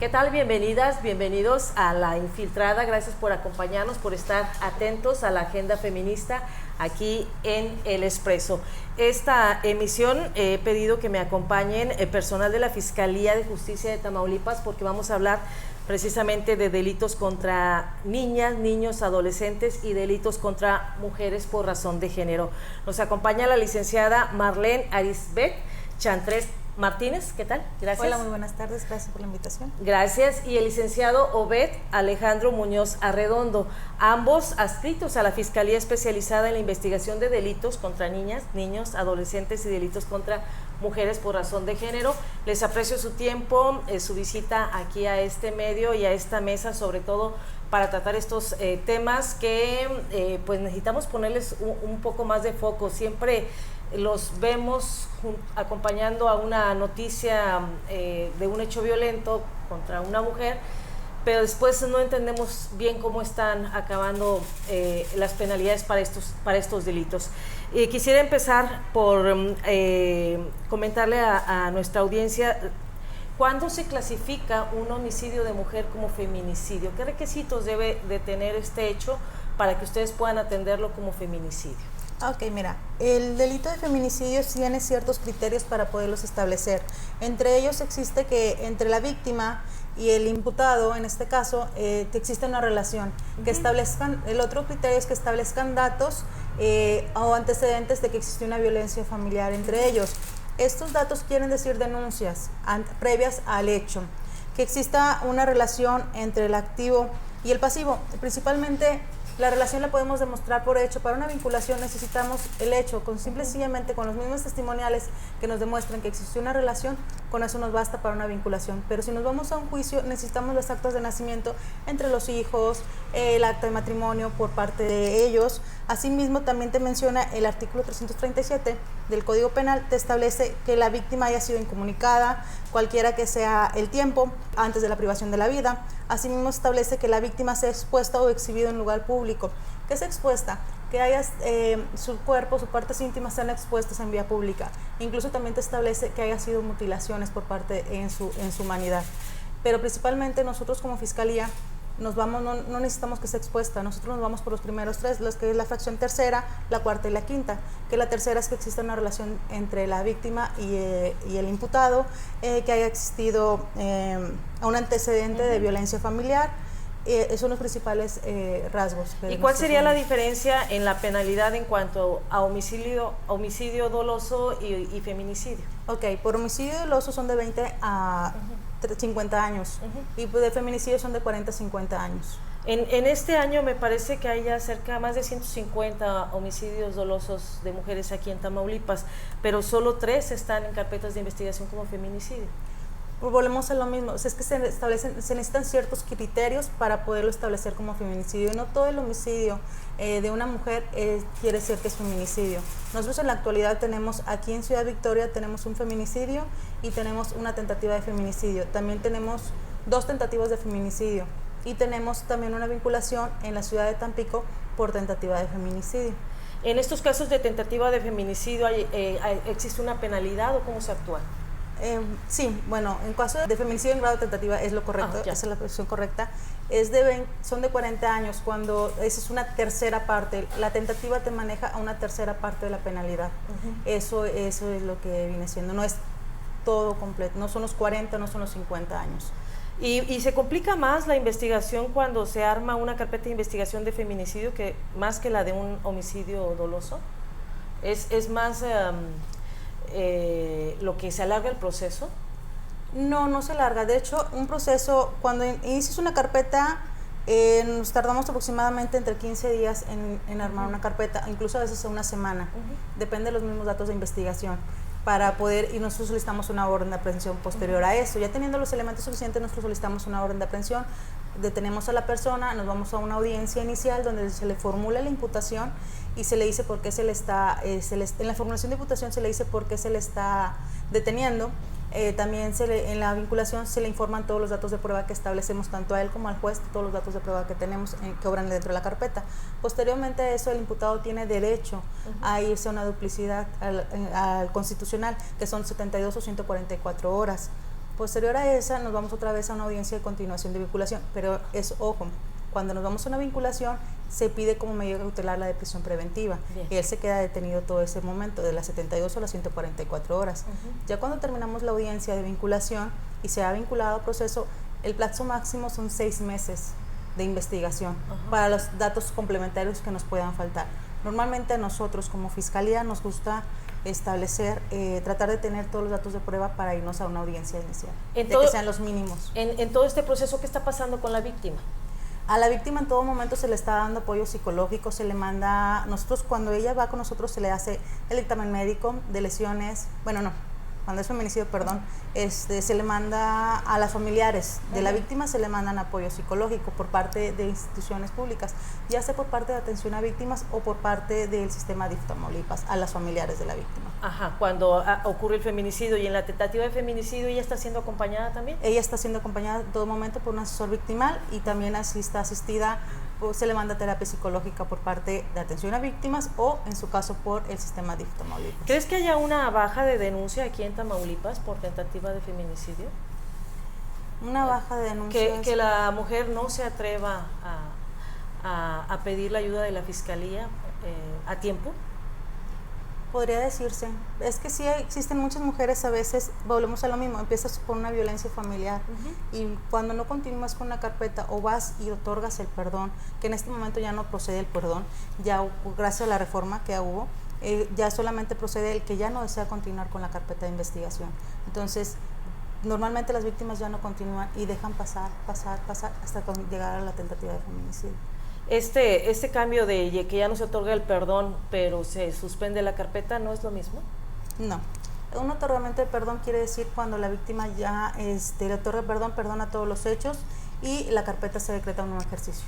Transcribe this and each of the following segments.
¿Qué tal? Bienvenidas, bienvenidos a La Infiltrada. Gracias por acompañarnos, por estar atentos a la agenda feminista aquí en El Expreso. Esta emisión he pedido que me acompañen el personal de la Fiscalía de Justicia de Tamaulipas, porque vamos a hablar precisamente de delitos contra niñas, niños, adolescentes y delitos contra mujeres por razón de género. Nos acompaña la licenciada Marlene Arisbet Chantres Martínez, ¿qué tal? Gracias. Hola, muy buenas tardes, gracias por la invitación. Gracias. Y el licenciado Obed Alejandro Muñoz Arredondo, ambos adscritos a la Fiscalía Especializada en la Investigación de Delitos contra Niñas, Niños, Adolescentes y Delitos contra Mujeres por razón de género. Les aprecio su tiempo, su visita aquí a este medio y a esta mesa, sobre todo para tratar estos temas que pues necesitamos ponerles un poco más de foco. Siempre los vemos acompañando a una noticia de un hecho violento contra una mujer, pero después no entendemos bien cómo están acabando las penalidades para estos delitos. Quisiera empezar por comentarle a nuestra audiencia, ¿cuándo se clasifica un homicidio de mujer como feminicidio? ¿Qué requisitos debe de tener este hecho para que ustedes puedan atenderlo como feminicidio? Ok, mira, el delito de feminicidio tiene ciertos criterios para poderlos establecer. Entre ellos existe que entre la víctima y el imputado, en este caso, que existe una relación, que establezcan, el otro criterio es que establezcan datos o antecedentes de que existe una violencia familiar entre ellos. Estos datos quieren decir denuncias previas al hecho, que exista una relación entre el activo y el pasivo. Principalmente la relación la podemos demostrar por hecho. Para una vinculación necesitamos el hecho, con simple y sencillamente con los mismos testimoniales que nos demuestren que existió una relación, con eso nos basta para una vinculación. Pero si nos vamos a un juicio, necesitamos los actos de nacimiento entre los hijos, el acta de matrimonio por parte de ellos. Asimismo, también te menciona el artículo 337 del Código Penal, te establece que la víctima haya sido incomunicada, cualquiera que sea el tiempo antes de la privación de la vida. Asimismo, establece que la víctima sea expuesta o exhibida en lugar público. ¿Qué es expuesta? Que haya su cuerpo, sus partes íntimas sean expuestas en vía pública. Incluso también te establece que haya sido mutilaciones por parte en su humanidad. Pero principalmente nosotros como Fiscalía nos vamos, no necesitamos que sea expuesta, nosotros nos vamos por los primeros tres, los que es la fracción tercera, la cuarta y la quinta, que la tercera es que exista una relación entre la víctima y el imputado, que haya existido un antecedente de violencia familiar. Son los principales rasgos. ¿Y cuál sería la diferencia en la penalidad en cuanto a homicidio doloso y feminicidio? Ok, por homicidio doloso son de 20 a 50 años y de feminicidio son de 40 a 50 años. En este año me parece que hay ya cerca más de 150 homicidios dolosos de mujeres aquí en Tamaulipas, pero solo 3 están en carpetas de investigación como feminicidio. Volvemos a lo mismo, o sea, es que se necesitan ciertos criterios para poderlo establecer como feminicidio, y no todo el homicidio de una mujer quiere decir que es feminicidio. Nosotros en la actualidad tenemos, aquí en Ciudad Victoria tenemos un feminicidio y tenemos una tentativa de feminicidio, también tenemos 2 tentativas de feminicidio y tenemos también una vinculación en la ciudad de Tampico por tentativa de feminicidio. En estos casos de tentativa de feminicidio, ¿existe una penalidad o cómo se actúa? Sí, bueno, en caso de feminicidio en grado de tentativa es lo correcto, esa es la versión correcta, son de 40 años, cuando esa es una tercera parte, la tentativa te maneja a una tercera parte de la penalidad, eso es lo que viene siendo, no es todo completo, no son los 40, no son los 50 años. ¿Y se complica más la investigación cuando se arma una carpeta de investigación de feminicidio que más que la de un homicidio doloso? ¿Es más lo que se alarga el proceso? No se alarga. De hecho, un proceso, cuando inicias una carpeta, nos tardamos aproximadamente entre 15 días en armar una carpeta, incluso a veces una semana, depende de los mismos datos de investigación, para poder, y nosotros solicitamos una orden de aprehensión posterior a eso. Ya teniendo los elementos suficientes, nosotros solicitamos una orden de aprehensión, detenemos a la persona, nos vamos a una audiencia inicial donde se le formula la imputación y se le dice por qué se le está, en la formulación de imputación se le dice por qué se le está deteniendo. También en la vinculación se le informan todos los datos de prueba que establecemos tanto a él como al juez, todos los datos de prueba que tenemos que obran dentro de la carpeta. Posteriormente a eso, el imputado tiene derecho a irse a una duplicidad al constitucional, que son 72 o 144 horas. Posterior a esa, nos vamos otra vez a una audiencia de continuación de vinculación, pero es, ojo, cuando nos vamos a una vinculación, se pide como medida cautelar la de prisión preventiva. Bien. Y él se queda detenido todo ese momento, de las 72 a las 144 horas. Ya cuando terminamos la audiencia de vinculación y se ha vinculado al proceso, el plazo máximo son 6 meses de investigación para los datos complementarios que nos puedan faltar. Normalmente a nosotros como Fiscalía nos gusta establecer, tratar de tener todos los datos de prueba para irnos a una audiencia inicial, de que sean los mínimos. En todo este proceso, ¿qué está pasando con la víctima? A la víctima en todo momento se le está dando apoyo psicológico, se le manda, nosotros cuando ella va con nosotros se le hace el dictamen médico de lesiones, bueno no, cuando es feminicidio, perdón, se le manda a las familiares de la víctima, se le mandan apoyo psicológico por parte de instituciones públicas, ya sea por parte de atención a víctimas o por parte del sistema DIF Tamaulipas, a las familiares de la víctima. Ajá, cuando ocurre el feminicidio y en la tentativa de feminicidio, ¿ella está siendo acompañada también? Ella está siendo acompañada en todo momento por un asesor victimal y también está asistida, pues, se le manda terapia psicológica por parte de atención a víctimas o en su caso por el sistema DIF Tamaulipas. ¿Crees que haya una baja de denuncia aquí en Tamaulipas por tentativa de feminicidio? Una baja de denuncias. Que la mujer no se atreva a pedir la ayuda de la Fiscalía a tiempo. Podría decirse, es que sí existen muchas mujeres, a veces volvemos a lo mismo, empiezas por una violencia familiar y cuando no continúas con la carpeta o vas y otorgas el perdón, que en este momento ya no procede el perdón, ya gracias a la reforma que hubo, ya solamente procede el que ya no desea continuar con la carpeta de investigación. Entonces, normalmente las víctimas ya no continúan y dejan pasar hasta llegar a la tentativa de feminicidio. Este cambio de que ya no se otorga el perdón, pero se suspende la carpeta, ¿no es lo mismo? No. Un otorgamiento de perdón quiere decir cuando la víctima ya le otorga perdón, perdona todos los hechos y la carpeta se decreta un nuevo ejercicio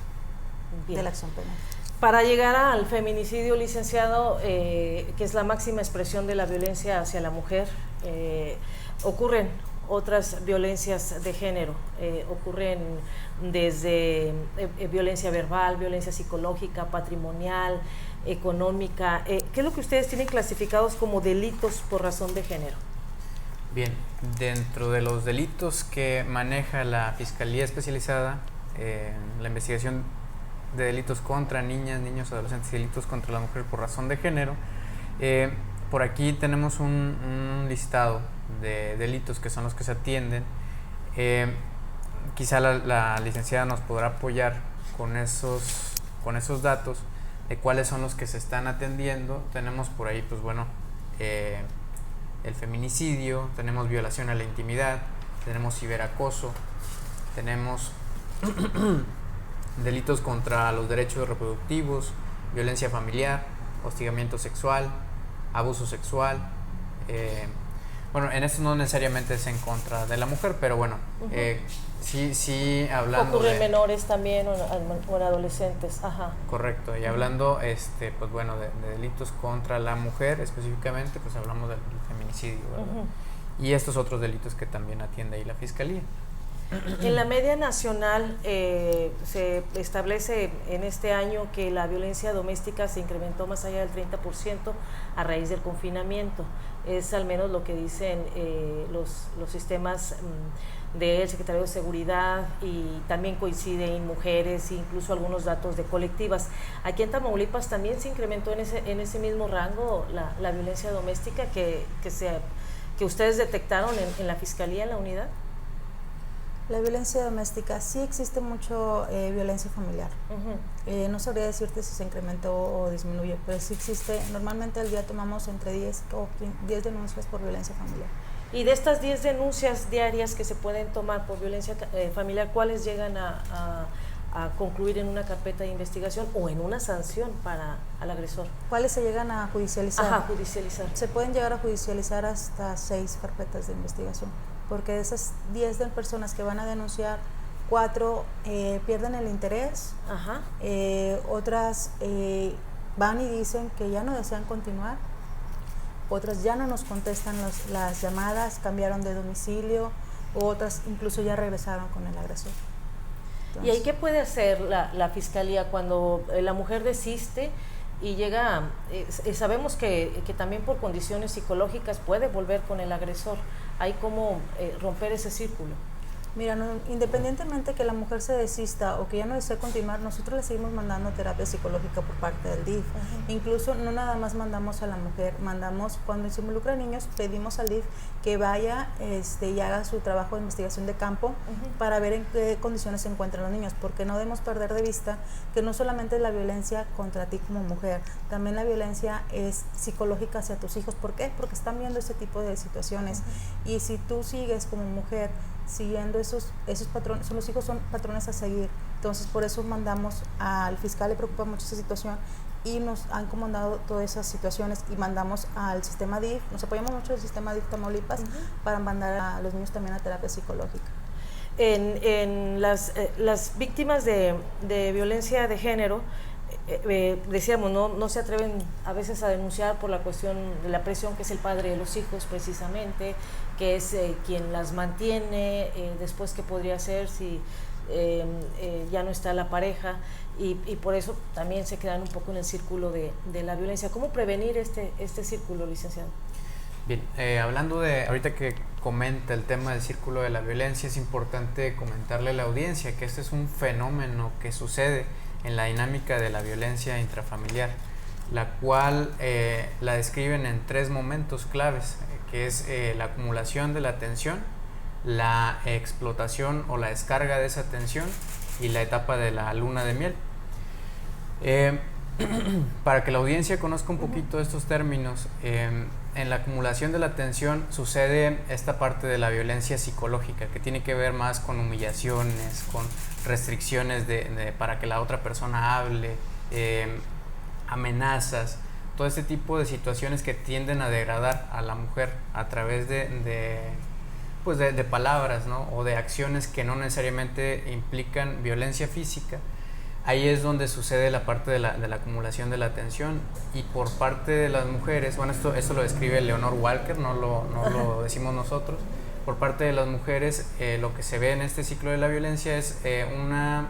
de la acción penal. Para llegar al feminicidio, licenciado, que es la máxima expresión de la violencia hacia la mujer, ocurren otras violencias de género, ocurren desde violencia verbal, violencia psicológica, patrimonial, económica. ¿Qué es lo que ustedes tienen clasificados como delitos por razón de género? Bien, dentro de los delitos que maneja la Fiscalía Especializada, la investigación de delitos contra niñas, niños, adolescentes y delitos contra la mujer por razón de género, por aquí tenemos un listado de delitos que son los que se atienden. Quizá la licenciada nos podrá apoyar con esos datos de cuáles son los que se están atendiendo. Tenemos por ahí, pues bueno, el feminicidio, tenemos violación a la intimidad, tenemos ciberacoso, tenemos delitos contra los derechos reproductivos, violencia familiar, hostigamiento sexual, abuso sexual. Bueno, en esto no necesariamente es en contra de la mujer, pero bueno, sí hablando ocurren menores también o en adolescentes. Ajá. Correcto, y hablando pues bueno, de delitos contra la mujer específicamente, pues hablamos del feminicidio, ¿verdad? Y estos otros delitos que también atiende ahí la Fiscalía. En la media nacional se establece en este año que la violencia doméstica se incrementó más allá del 30% a raíz del confinamiento. Es al menos lo que dicen los sistemas del Secretario de Seguridad, y también coincide en mujeres e incluso algunos datos de colectivas. Aquí en Tamaulipas también se incrementó en ese mismo rango la violencia doméstica que ustedes detectaron en la Fiscalía, en la unidad. La violencia doméstica, sí existe mucho violencia familiar. No sabría decirte si se incrementó o disminuyó, pero sí existe. Normalmente al día tomamos entre 10 o 10 denuncias por violencia familiar. Y de estas 10 denuncias diarias que se pueden tomar por violencia familiar, ¿cuáles llegan a concluir en una carpeta de investigación o en una sanción para al agresor? ¿Cuáles se llegan a judicializar? Ajá, judicializar. Se pueden llegar a judicializar hasta 6 carpetas de investigación, porque de esas 10 personas que van a denunciar, 4 pierden el interés. Ajá. Otras van y dicen que ya no desean continuar, otras ya no nos contestan las llamadas, cambiaron de domicilio, otras incluso ya regresaron con el agresor. Entonces, ¿y ahí qué puede hacer la Fiscalía cuando la mujer desiste y llega, sabemos que también por condiciones psicológicas puede volver con el agresor. Hay como romper ese círculo. Mira, independientemente que la mujer se desista o que ya no desee continuar, nosotros le seguimos mandando terapia psicológica por parte del DIF. Incluso no nada más mandamos a la mujer, mandamos, cuando se involucra niños, pedimos al DIF que vaya y haga su trabajo de investigación de campo para ver en qué condiciones se encuentran los niños, porque no debemos perder de vista que no solamente es la violencia contra ti como mujer, también la violencia es psicológica hacia tus hijos. ¿Por qué? Porque están viendo ese tipo de situaciones. Y si tú sigues como mujer siguiendo esos patrones, los hijos son patrones a seguir. Entonces por eso mandamos al fiscal, le preocupa mucho esa situación y nos han comandado todas esas situaciones y mandamos al sistema DIF, nos apoyamos mucho del sistema DIF Tamaulipas para mandar a los niños también a terapia psicológica. En las víctimas de violencia de género, decíamos, no se atreven a veces a denunciar por la cuestión de la presión, que es el padre de los hijos precisamente, que es quien las mantiene, después qué podría hacer si ya no está la pareja, y por eso también se quedan un poco en el círculo de la violencia. ¿Cómo prevenir este círculo, licenciado? Bien, hablando de, ahorita que comenta el tema del círculo de la violencia, es importante comentarle a la audiencia que este es un fenómeno que sucede en la dinámica de la violencia intrafamiliar, la cual la describen en 3 momentos claves, que es la acumulación de la tensión, la explotación o la descarga de esa tensión y la etapa de la luna de miel. Para que la audiencia conozca un poquito estos términos, en la acumulación de la tensión sucede esta parte de la violencia psicológica, que tiene que ver más con humillaciones, con restricciones para que la otra persona hable, amenazas, todo este tipo de situaciones que tienden a degradar a la mujer a través de palabras, ¿no? O de acciones que no necesariamente implican violencia física. Ahí es donde sucede la parte de la acumulación de la tensión. Y por parte de las mujeres, bueno, esto lo describe Leonor Walker, no lo decimos nosotros. Por parte de las mujeres, lo que se ve en este ciclo de la violencia es un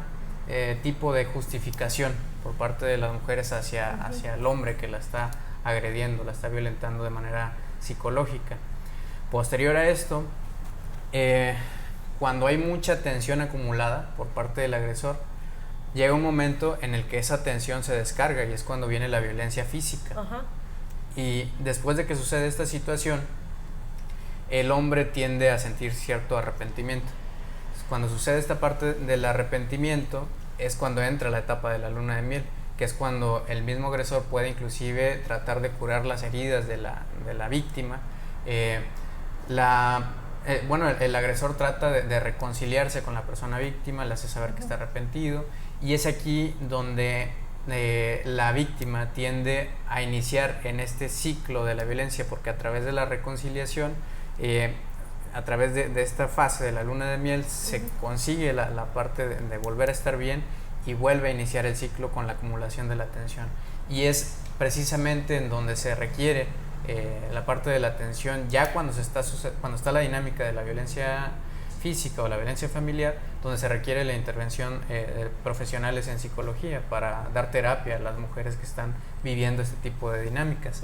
tipo de justificación por parte de las mujeres hacia el hombre que la está agrediendo, la está violentando de manera psicológica. Posterior a esto, cuando hay mucha tensión acumulada por parte del agresor, llega un momento en el que esa tensión se descarga y es cuando viene la violencia física. Y después de que sucede esta situación, el hombre tiende a sentir cierto arrepentimiento. Cuando sucede esta parte del arrepentimiento es cuando entra la etapa de la luna de miel, que es cuando el mismo agresor puede inclusive tratar de curar las heridas de la víctima. El agresor trata de reconciliarse con la persona víctima, le hace saber que está arrepentido, y es aquí donde la víctima tiende a iniciar en este ciclo de la violencia, porque a través de la reconciliación, a través de esta fase de la luna de miel, se consigue la parte de volver a estar bien y vuelve a iniciar el ciclo con la acumulación de la tensión. Y es precisamente en donde se requiere la parte de la atención, ya cuando está la dinámica de la violencia física o la violencia familiar, donde se requiere la intervención de profesionales en psicología para dar terapia a las mujeres que están viviendo este tipo de dinámicas.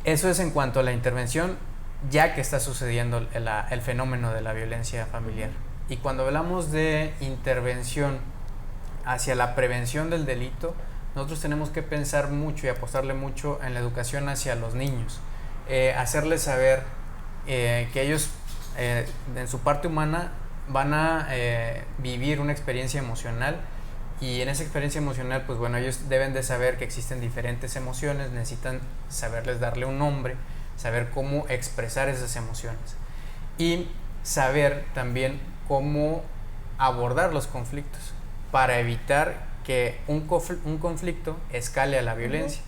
Eso es en cuanto a la intervención, ya que está sucediendo el fenómeno de la violencia familiar. Y cuando hablamos de intervención hacia la prevención del delito, nosotros tenemos que pensar mucho y apostarle mucho en la educación hacia los niños, hacerles saber que ellos en su parte humana van a vivir una experiencia emocional, y en esa experiencia emocional, pues bueno, ellos deben de saber que existen diferentes emociones, necesitan saberles darle un nombre, saber cómo expresar esas emociones y saber también cómo abordar los conflictos para evitar que un conflicto escale a la violencia.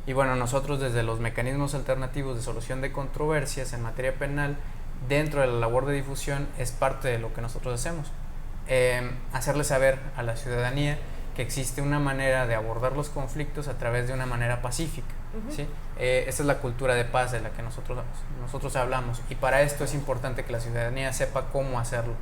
Y bueno, nosotros desde los mecanismos alternativos de solución de controversias en materia penal, dentro de la labor de difusión, es parte de lo que nosotros hacemos. Hacerle saber a la ciudadanía que existe una manera de abordar los conflictos a través de una manera pacífica. ¿Sí? Esta es la cultura de paz de la que nosotros hablamos, y para esto es importante que la ciudadanía sepa cómo hacerlo.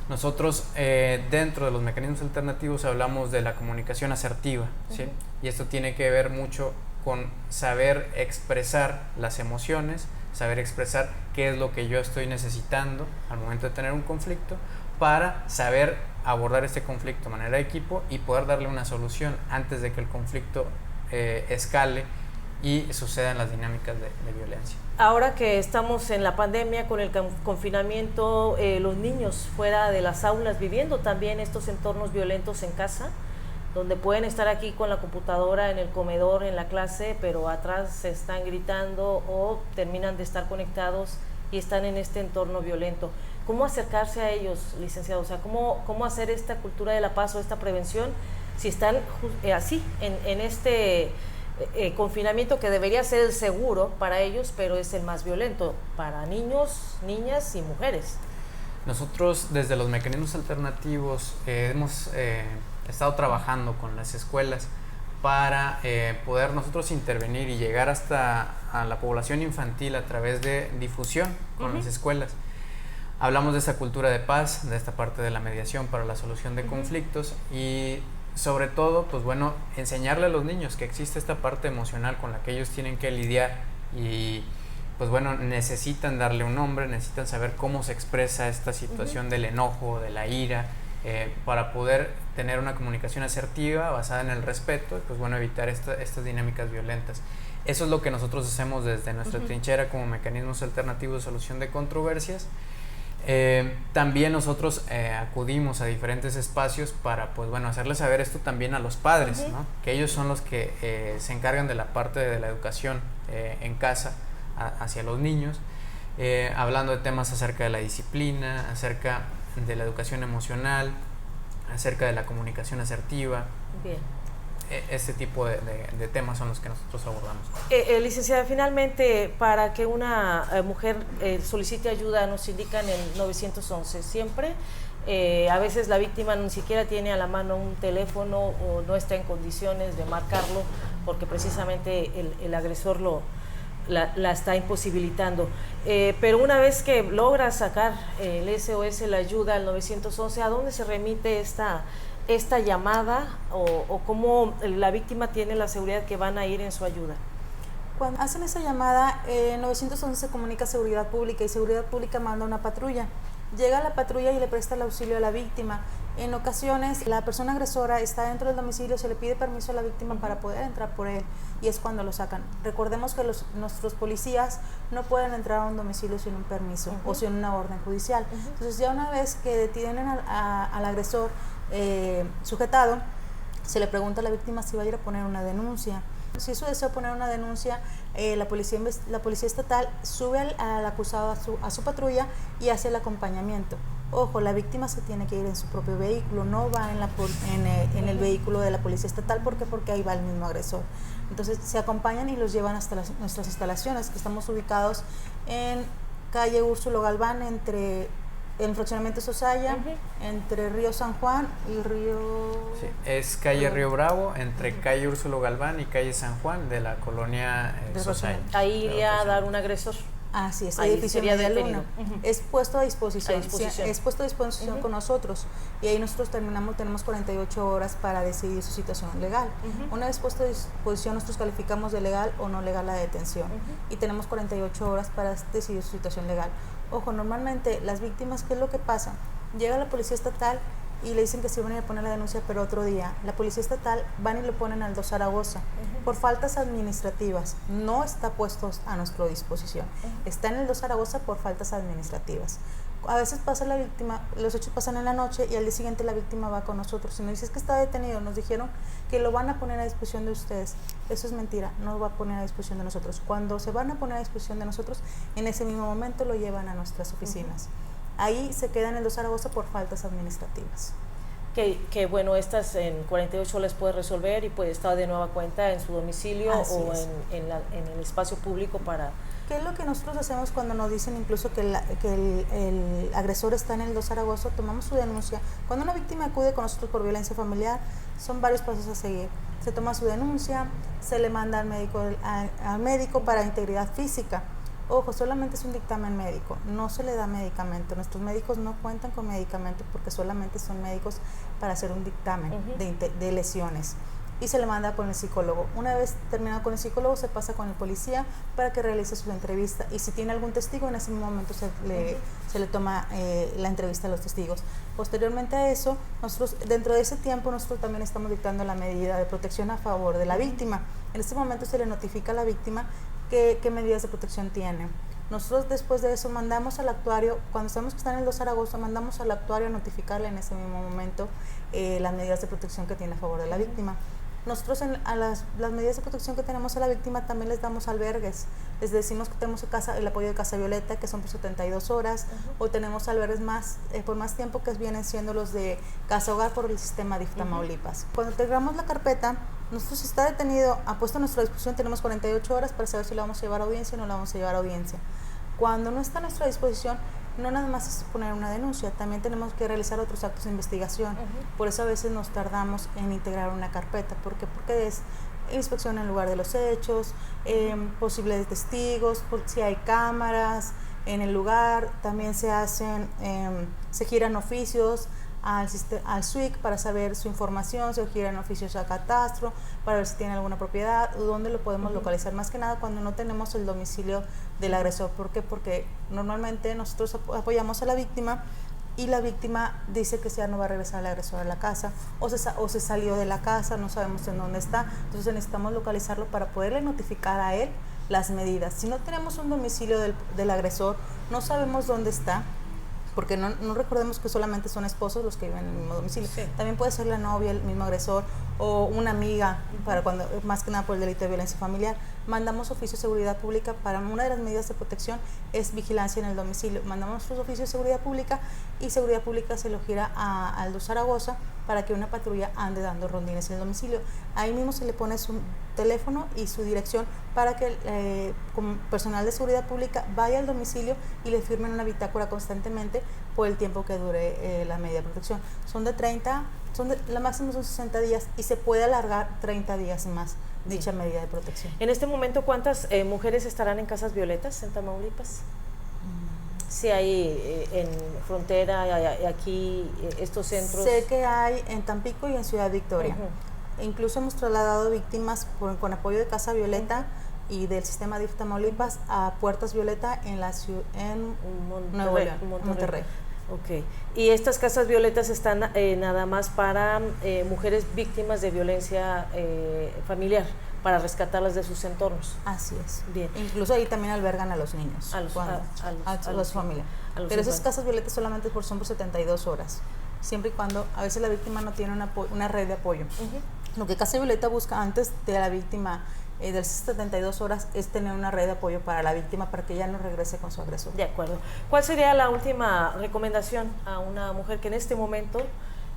Nosotros dentro de los mecanismos alternativos hablamos de la comunicación asertiva, ¿sí? Y esto tiene que ver mucho con saber expresar las emociones, saber expresar qué es lo que yo estoy necesitando al momento de tener un conflicto, para saber abordar este conflicto de manera de equipo y poder darle una solución antes de que el conflicto escale y sucedan las dinámicas de violencia. Ahora que estamos en la pandemia, con el confinamiento, los niños fuera de las aulas viviendo también estos entornos violentos en casa, donde pueden estar aquí con la computadora en el comedor, en la clase, pero atrás se están gritando o terminan de estar conectados y están en este entorno violento. ¿Cómo acercarse a ellos, licenciado? O sea, ¿cómo hacer esta cultura de la paz o esta prevención si están así, en este confinamiento que debería ser el seguro para ellos, pero es el más violento para niños, niñas y mujeres? Nosotros desde los mecanismos alternativos hemos estado trabajando con las escuelas para poder nosotros intervenir y llegar hasta a la población infantil a través de difusión con las escuelas. Hablamos de esa cultura de paz, de esta parte de la mediación para la solución de conflictos y sobre todo, pues bueno, enseñarle a los niños que existe esta parte emocional con la que ellos tienen que lidiar y pues bueno, necesitan darle un nombre, necesitan saber cómo se expresa esta situación del enojo, de la ira, para poder tener una comunicación asertiva basada en el respeto y pues bueno, evitar estas dinámicas violentas. Eso es lo que nosotros hacemos desde nuestra trinchera como mecanismos alternativos de solución de controversias. También nosotros acudimos a diferentes espacios para pues bueno, hacerles saber esto también a los padres, ¿no? Que ellos son los que se encargan de la parte de la educación en casa hacia los niños, hablando de temas acerca de la disciplina, acerca de la educación emocional, acerca de la comunicación asertiva. Bien. Este tipo de temas son los que nosotros abordamos. Licenciada, finalmente, para que una mujer solicite ayuda, nos indican el 911 siempre. A veces la víctima ni siquiera tiene a la mano un teléfono o no está en condiciones de marcarlo porque precisamente el agresor la está imposibilitando. Pero una vez que logra sacar el SOS, la ayuda al 911, ¿a dónde se remite esta llamada o cómo la víctima tiene la seguridad que van a ir en su ayuda? Cuando hacen esa llamada, 911 se comunica a Seguridad Pública y Seguridad Pública manda una patrulla. Llega la patrulla y le presta el auxilio a la víctima. En ocasiones la persona agresora está dentro del domicilio, se le pide permiso a la víctima para poder entrar por él y es cuando lo sacan. Recordemos que nuestros policías no pueden entrar a un domicilio sin un permiso o sin una orden judicial. Entonces ya una vez que detienen al agresor sujetado, se le pregunta a la víctima si va a ir a poner una denuncia. Si es su deseo poner una denuncia, la policía estatal sube al acusado a su patrulla y hace el acompañamiento. Ojo, la víctima se tiene que ir en su propio vehículo, no va en el vehículo de la policía estatal. ¿Por qué? Porque ahí va el mismo agresor. Entonces se acompañan y los llevan hasta nuestras instalaciones, que estamos ubicados en calle Úrsulo Galván, entre el fraccionamiento Sosaya, entre Río San Juan y Río... Sí, es calle Río Bravo, entre calle Úrsulo Galván y calle San Juan de la colonia Sosaya. Ahí iría a dar un agresor. Así es, ahí edificio sería Media Luna. Es puesto a disposición, es puesto a disposición con nosotros y ahí nosotros tenemos 48 horas para decidir su situación legal. Una vez puesto a disposición, nosotros calificamos de legal o no legal la detención y tenemos 48 horas para decidir su situación legal. Ojo, normalmente las víctimas, ¿qué es lo que pasa? Llega la policía estatal y le dicen que sí van a ir a poner la denuncia, pero otro día. La policía estatal van y lo ponen al 2 Zaragoza por faltas administrativas. No está puesto a nuestra disposición. Está en el 2 Zaragoza por faltas administrativas. A veces pasa la víctima, los hechos pasan en la noche y al día siguiente la víctima va con nosotros y nos dice es que está detenido, nos dijeron que lo van a poner a disposición de ustedes. Eso es mentira, no lo va a poner a disposición de nosotros. Cuando se van a poner a disposición de nosotros, en ese mismo momento lo llevan a nuestras oficinas. Ahí se queda en el 2 Zaragoza por faltas administrativas. Que bueno, estas en 48 les puede resolver y puede estar de nueva cuenta en su domicilio o en el espacio público para... ¿Qué es lo que nosotros hacemos cuando nos dicen incluso que el agresor está en el 2 Zaragoza? Tomamos su denuncia. Cuando una víctima acude con nosotros por violencia familiar, son varios pasos a seguir. Se toma su denuncia, se le manda al médico para integridad física. Ojo, solamente es un dictamen médico, no se le da medicamento. Nuestros médicos no cuentan con medicamento porque solamente son médicos para hacer un dictamen de lesiones. Y se le manda con el psicólogo. Una vez terminado con el psicólogo, se pasa con el policía para que realice su entrevista. Y si tiene algún testigo, en ese momento se le toma la entrevista a los testigos. Posteriormente a eso, nosotros, dentro de ese tiempo, nosotros también estamos dictando la medida de protección a favor de la víctima. En este momento se le notifica a la víctima qué medidas de protección tiene. Nosotros después de eso mandamos al actuario, cuando sabemos que está en el 2 Zaragoza, mandamos al actuario a notificarle en ese mismo momento las medidas de protección que tiene a favor de la víctima. Nosotros a las medidas de protección que tenemos a la víctima también les damos albergues. Les decimos que tenemos el apoyo de Casa Violeta, que son por 72 horas, o tenemos albergues por más tiempo, que vienen siendo los de Casa Hogar por el sistema DIF Tamaulipas. Cuando integramos la carpeta, nosotros está detenido, ha puesto a nuestra disposición, tenemos 48 horas para saber si la vamos a llevar a audiencia o no la vamos a llevar a audiencia. Cuando no está a nuestra disposición, no nada más es poner una denuncia, también tenemos que realizar otros actos de investigación. Por eso a veces nos tardamos en integrar una carpeta. ¿Por qué? Porque es inspección en el lugar de los hechos, posibles testigos, si hay cámaras en el lugar, también se giran oficios al SUIC para saber su información, se giran oficios a catastro para ver si tiene alguna propiedad o dónde lo podemos localizar, más que nada cuando no tenemos el domicilio del agresor. ¿Por qué? Porque normalmente nosotros apoyamos a la víctima y la víctima dice que ya no va a regresar el agresor a la casa o se salió de la casa, no sabemos en dónde está, entonces necesitamos localizarlo para poderle notificar a él las medidas. Si no tenemos un domicilio del agresor, no sabemos dónde está, porque no recordemos que solamente son esposos los que viven en el mismo domicilio. Sí. También puede ser la novia, el mismo agresor, o una amiga, para cuando, más que nada por el delito de violencia familiar. Mandamos oficio de seguridad pública. Para una de las medidas de protección es vigilancia en el domicilio. Mandamos nuestros oficios de seguridad pública y seguridad pública se lo gira al 2 Zaragoza para que una patrulla ande dando rondines en el domicilio. Ahí mismo se le pone su teléfono y su dirección para que como personal de seguridad pública vaya al domicilio y le firmen una bitácora constantemente por el tiempo que dure la medida de protección. La máxima son 60 días y se puede alargar 30 días más dicha medida de protección. En este momento, ¿cuántas mujeres estarán en Casas Violetas en Tamaulipas? Sí, hay en Frontera, aquí estos centros. Sé que hay en Tampico y en Ciudad Victoria. Incluso hemos trasladado víctimas con apoyo de Casa Violeta y del sistema DIF Tamaulipas a Puertas Violeta en Nuevo León, Monterrey. Ok. ¿Y estas Casas Violetas están nada más para mujeres víctimas de violencia familiar, para rescatarlas de sus entornos? Así es. Bien. Incluso ahí también albergan a los niños, a las familias. Pero esas Casas Violetas solamente son por 72 horas, siempre y cuando a veces la víctima no tiene una red de apoyo. Lo que Casa Violeta busca antes de la víctima de las 72 horas es tener una red de apoyo para la víctima para que ella no regrese con su agresor. De acuerdo. ¿Cuál sería la última recomendación a una mujer que en este momento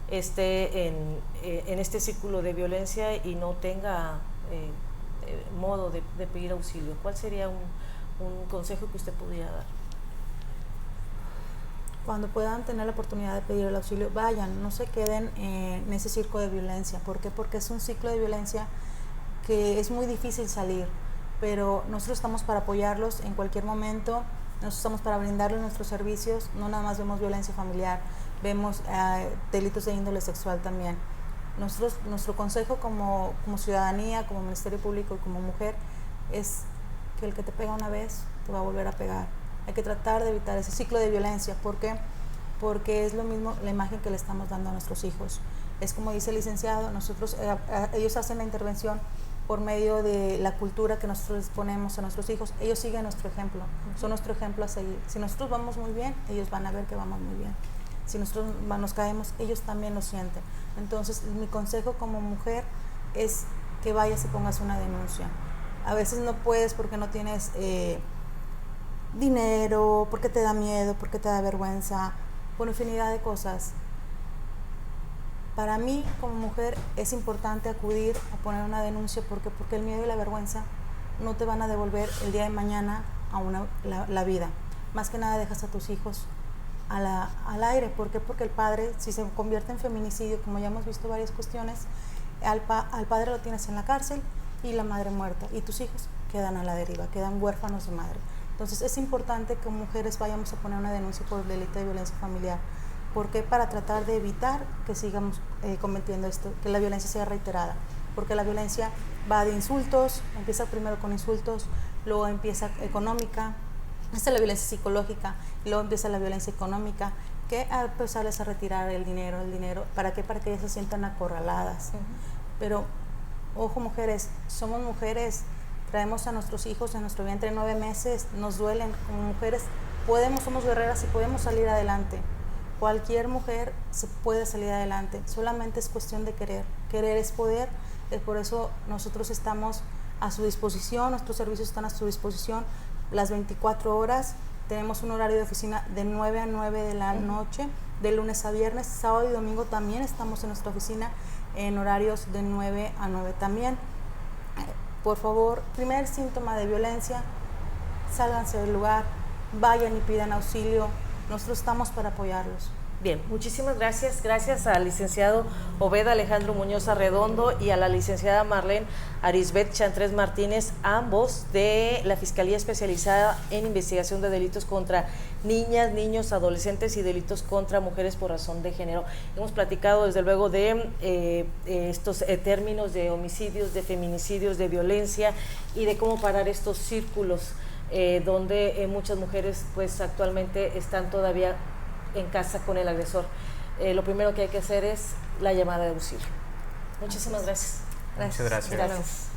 esté en este círculo de violencia y no tenga modo de pedir auxilio? ¿Cuál sería un consejo que usted pudiera dar? Cuando puedan tener la oportunidad de pedir el auxilio, vayan, no se queden en ese círculo de violencia. ¿Por qué? Porque es un ciclo de violencia que es muy difícil salir, pero nosotros estamos para apoyarlos en cualquier momento, nosotros estamos para brindarles nuestros servicios. No nada más vemos violencia familiar, vemos delitos de índole sexual también. Nuestro consejo como ciudadanía, como Ministerio Público y como mujer es que el que te pega una vez te va a volver a pegar. Hay que tratar de evitar ese ciclo de violencia. ¿Por qué? Porque es lo mismo la imagen que le estamos dando a nuestros hijos. Es como dice el licenciado, ellos hacen la intervención por medio de la cultura que nosotros les ponemos a nuestros hijos. Ellos siguen nuestro ejemplo, son nuestro ejemplo a seguir. Si nosotros vamos muy bien, ellos van a ver que vamos muy bien. Si nosotros nos caemos, ellos también lo sienten. Entonces, mi consejo como mujer es que vayas y pongas una denuncia. A veces no puedes porque no tienes dinero, porque te da miedo, porque te da vergüenza, por infinidad de cosas. Para mí, como mujer, es importante acudir a poner una denuncia. Porque el miedo y la vergüenza no te van a devolver el día de mañana la vida. Más que nada dejas a tus hijos al aire. ¿Por qué? Porque el padre, si se convierte en feminicidio, como ya hemos visto varias cuestiones, al padre lo tienes en la cárcel y la madre muerta. Y tus hijos quedan a la deriva, quedan huérfanos de madre. Entonces es importante que mujeres vayamos a poner una denuncia por el delito de violencia familiar. ¿Por qué? Para tratar de evitar que sigamos cometiendo esto, que la violencia sea reiterada. Porque la violencia va de insultos, empieza primero con insultos, luego empieza económica, esta es la violencia psicológica, y luego empieza la violencia económica, que a empezarles a retirar el dinero, ¿para qué? Para que ellas se sientan acorraladas. Pero, ojo mujeres, somos mujeres, traemos a nuestros hijos en nuestro vientre 9 meses, nos duelen, como mujeres somos guerreras y podemos salir adelante. Cualquier mujer se puede salir adelante, solamente es cuestión de querer. Querer es poder, por eso nosotros estamos a su disposición, nuestros servicios están a su disposición las 24 horas. Tenemos un horario de oficina de 9 a 9 de la noche, de lunes a viernes, sábado y domingo también estamos en nuestra oficina en horarios de 9 a 9 también. Por favor, primer síntoma de violencia, sálganse del lugar, vayan y pidan auxilio, nosotros estamos para apoyarlos. Bien, muchísimas gracias. Gracias al licenciado Obed Alejandro Muñoz Arredondo y a la licenciada Marlene Arisbet Chantres Martínez, ambos de la Fiscalía Especializada en Investigación de Delitos contra Niñas, Niños, Adolescentes y Delitos contra Mujeres por razón de género. Hemos platicado desde luego de estos términos de homicidios, de feminicidios, de violencia y de cómo parar estos círculos donde muchas mujeres pues actualmente están todavía en casa con el agresor. Lo primero que hay que hacer es la llamada de auxilio. Muchísimas gracias. Muchas gracias. Gracias.